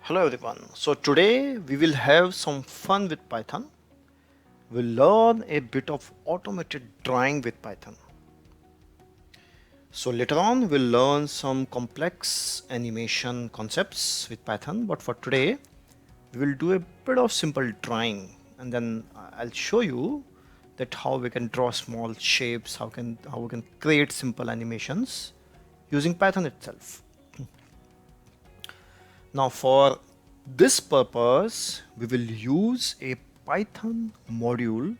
Hello everyone. So today we will have some fun with Python. We'll learn a bit of automated drawing with Python. So later on we'll learn some complex animation concepts with Python, but for today we will do a bit of simple drawing and then I'll show you that how we can draw small shapes, how we can create simple animations using Python itself. Now for this purpose, we will use a Python module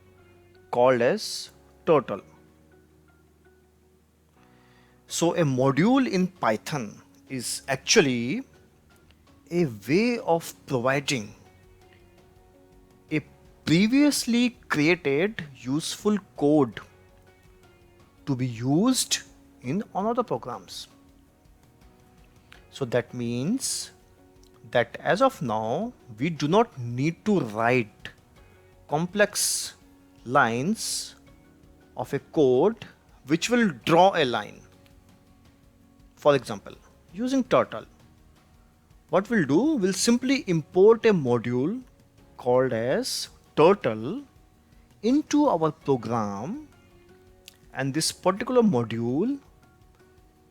called as Turtle. So a module in Python is actually a way of providing a previously created useful code to be used in another programs. So that means that as of now we do not need to write complex lines of a code which will draw a line. For example, using Turtle, what we'll do, we'll simply import a module called as Turtle into our program, and this particular module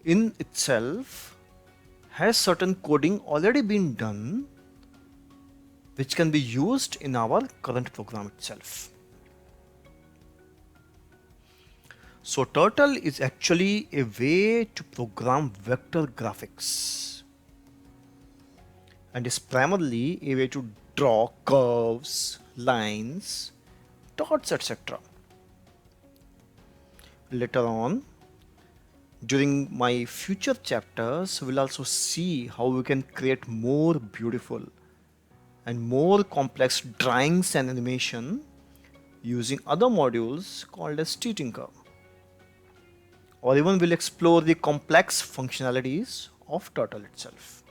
in itself has certain coding already been done which can be used in our current program itself. So Turtle is actually a way to program vector graphics and is primarily a way to draw curves, lines, dots, etc. Later on, during my future chapters, we'll also see how we can create more beautiful and more complex drawings and animation using other modules called as TTinker. Or even we'll explore the complex functionalities of Turtle itself.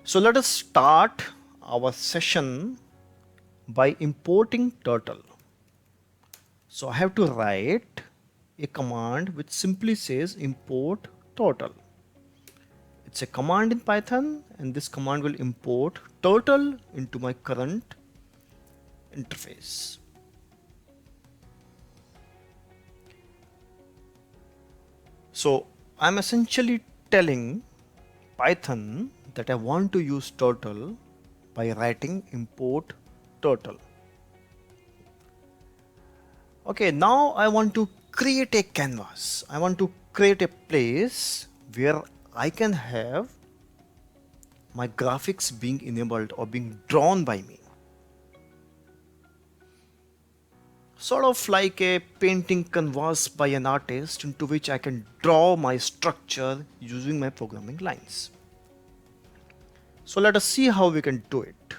So let us start our session by importing Turtle. So I have to write a command which simply says import Turtle. It's a command in Python, and this command will import Turtle into my current interface. So I'm essentially telling Python that I want to use Turtle by writing import Turtle. Okay, now I want to create a canvas. I want to create a place where I can have my graphics being enabled or being drawn by me. Sort of like a painting canvas by an artist into which I can draw my structure using my programming lines. So let us see how we can do it.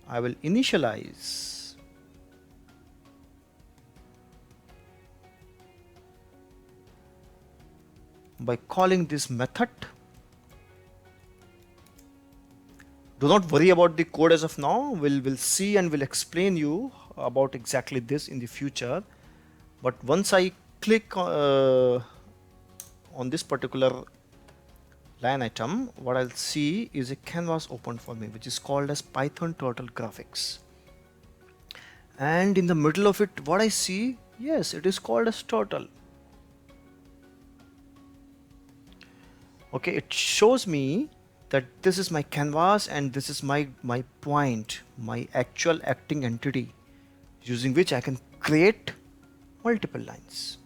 I will initialize by calling this method. Do not worry about the code as of now. We'll see and we'll explain you about exactly this in the future. But once I click on this particular line item, what I'll see is a canvas open for me, which is called as Python Turtle Graphics. And in the middle of it, what I see, yes, it is called as Turtle. Okay, it shows me that this is my canvas and this is my point, my actual acting entity using which I can create multiple lines.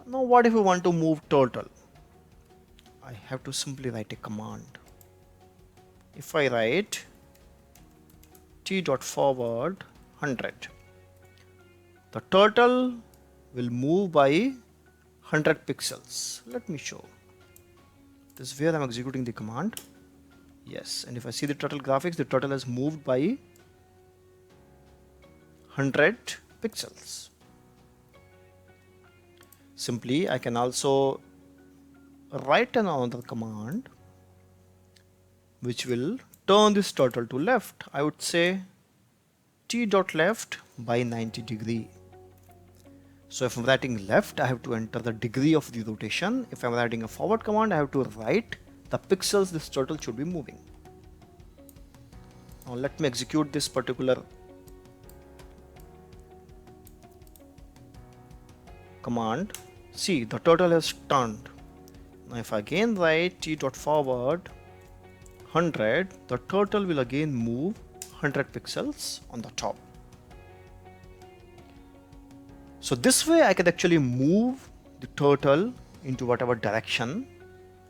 Now what if we want to move Turtle? I have to simply write a command. If I write t.forward 100, the turtle will move by 100 pixels. Let me show. This is where I'm executing the command. Yes, and if I see the turtle graphics, the turtle has moved by 100 pixels. Simply, I can also write another command which will turn this turtle to left. I would say t.left by 90 degree. So if I'm writing left, I have to enter the degree of the rotation. If I'm writing a forward command, I have to write the pixels this turtle should be moving. Now let me execute this particular command. See, the turtle has turned. Now if I again write t.forward 100, the turtle will again move 100 pixels on the top. So this way I can actually move the turtle into whatever direction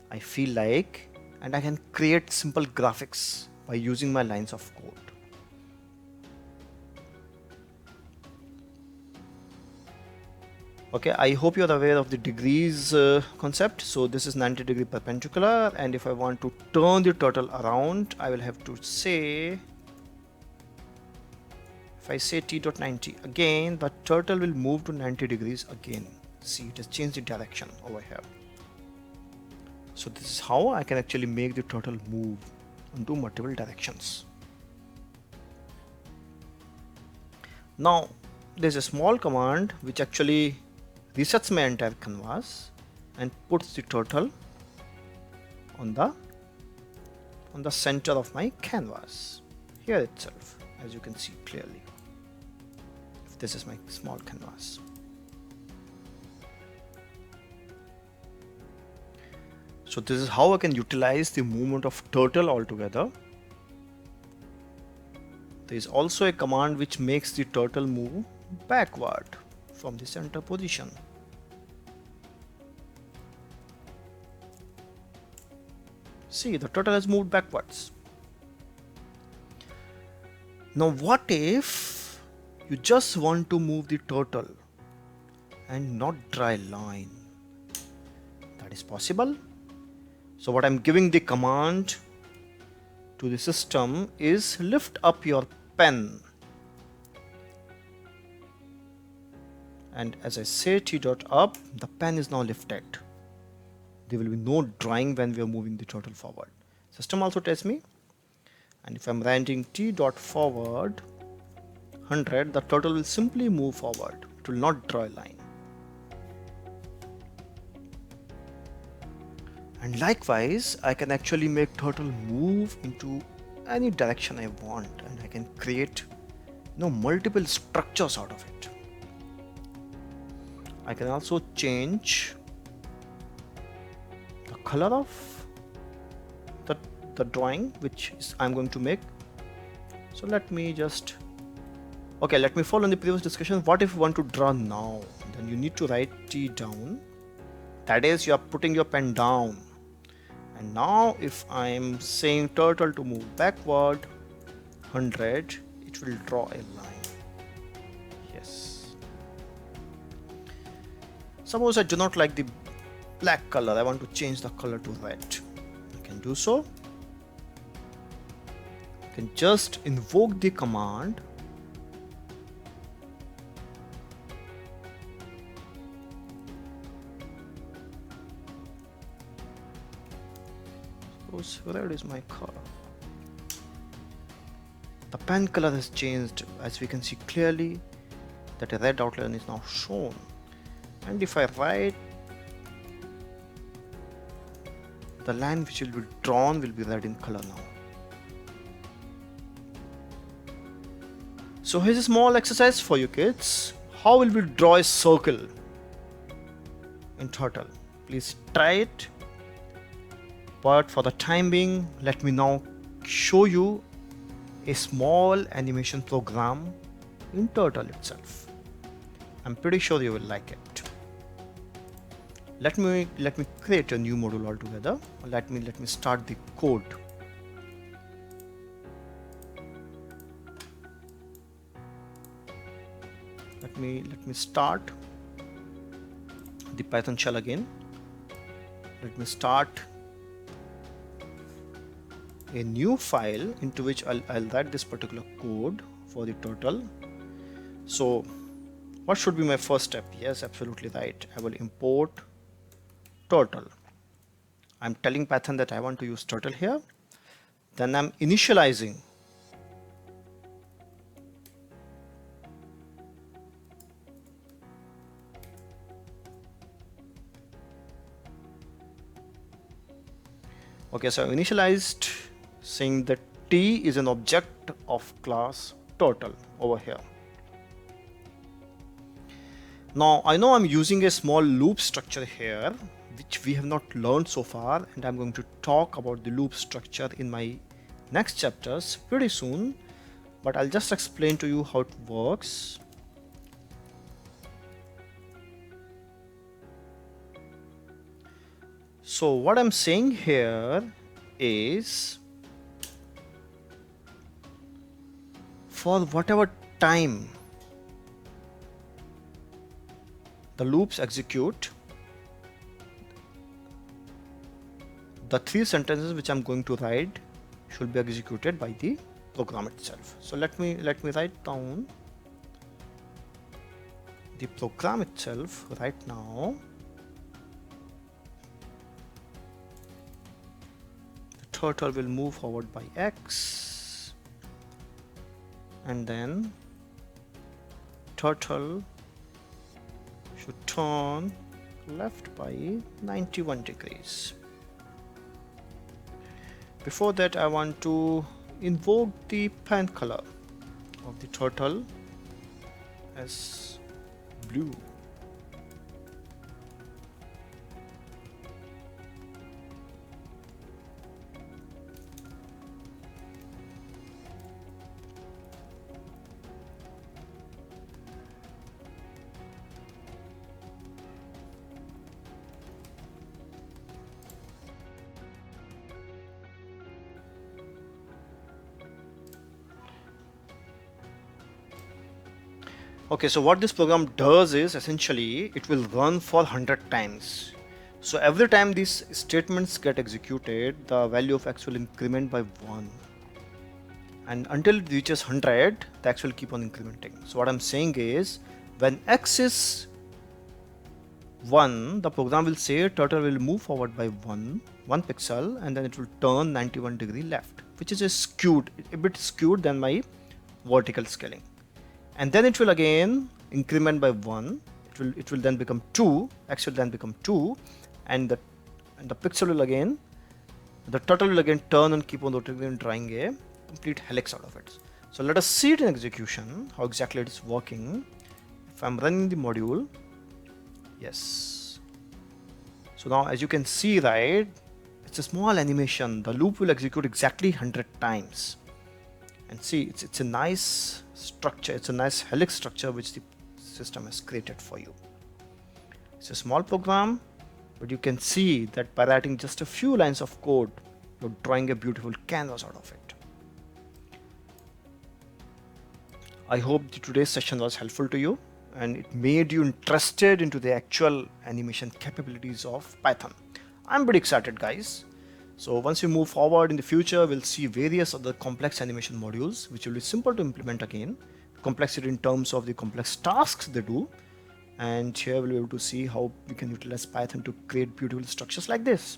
I feel like, and I can create simple graphics by using my lines of code. Okay, I hope you're aware of the degrees concept. So this is 90-degree perpendicular, and if I want to turn the turtle around, I will have to say, if I say t.90 again, the turtle will move to 90 degrees again. See, it has changed the direction over here. So this is how I can actually make the turtle move into multiple directions. Now there's a small command which actually resets my entire canvas and puts the turtle on the center of my canvas here itself, as you can see clearly. If this is my small canvas. So this is how I can utilize the movement of turtle altogether. There is also a command which makes the turtle move backward from the center position. See, the turtle has moved backwards. Now what if you just want to move the turtle and not draw a line? That is possible. So what I'm giving the command to the system is lift up your pen. And as I say t.up, the pen is now lifted. There will be no drawing when we are moving the turtle forward. System also tells me. And if I'm writing t.forward 100, the turtle will simply move forward. It will not draw a line. And likewise, I can actually make turtle move into any direction I want, and I can create multiple structures out of it. I can also change the color of the drawing which I'm going to make. So let me follow in the previous discussion. What if you want to draw now? Then you need to write T down. That is, you are putting your pen down. And now if I'm saying turtle to move backward 100, it will draw a line. Yes. Suppose I do not like the black color. I want to change the color to red. I can do so. I can just invoke the command red is my color. The pen color has changed, as we can see clearly that a red outline is now shown. And if I write, the line which will be drawn will be red in color now. So here's a small exercise for you kids. How will we draw a circle in Turtle? Please try it. But for the time being, let me now show you a small animation program in Turtle itself. I'm pretty sure you will like it. Let me create a new module altogether. Let me start the code. Let me start the Python shell again. Let me start a new file into which I'll write this particular code for the Turtle. So what should be my first step? Yes, absolutely right. I will import Turtle. I'm telling Python that I want to use Turtle here. Then I'm initializing Okay, so I initialized saying that T is an object of class total over here. Now I know I'm using a small loop structure here, which we have not learned so far, and I'm going to talk about the loop structure in my next chapters pretty soon, but I'll just explain to you how it works. So what I'm saying here is, for whatever time the loops execute, the 3 sentences which I'm going to write should be executed by the program itself. So let me write down the program itself right now. The turtle will move forward by X, and then turtle should turn left by 91 degrees. Before that, I want to invoke the parent color of the turtle as blue. Okay, so what this program does is essentially it will run for 100 times. So every time these statements get executed, the value of X will increment by 1. And until it reaches 100, the X will keep on incrementing. So what I'm saying is, when X is 1, the program will say turtle will move forward by 1 pixel, and then it will turn 91 degree left, which is a bit skewed than my vertical scaling. And then it will again increment by 1. It will then become 2. X will then become 2, and the pixel will again, the turtle will again turn and keep on rotating and drawing a complete helix out of it. So let us see it in execution, how exactly it is working. If I'm running the module, yes. So now as you can see, right, it's a small animation. The loop will execute exactly 100 times. And see, it's a nice structure, it's a nice helix structure which the system has created for you. It's a small program, but you can see that by writing just a few lines of code, you're drawing a beautiful canvas out of it. I hope today's session was helpful to you and it made you interested into the actual animation capabilities of Python. I'm pretty excited, guys. So once we move forward in the future, we'll see various other complex animation modules, which will be simple to implement again. Complexity in terms of the complex tasks they do. And here we'll be able to see how we can utilize Python to create beautiful structures like this.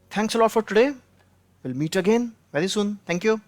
Thanks a lot for today. We'll meet again very soon. Thank you.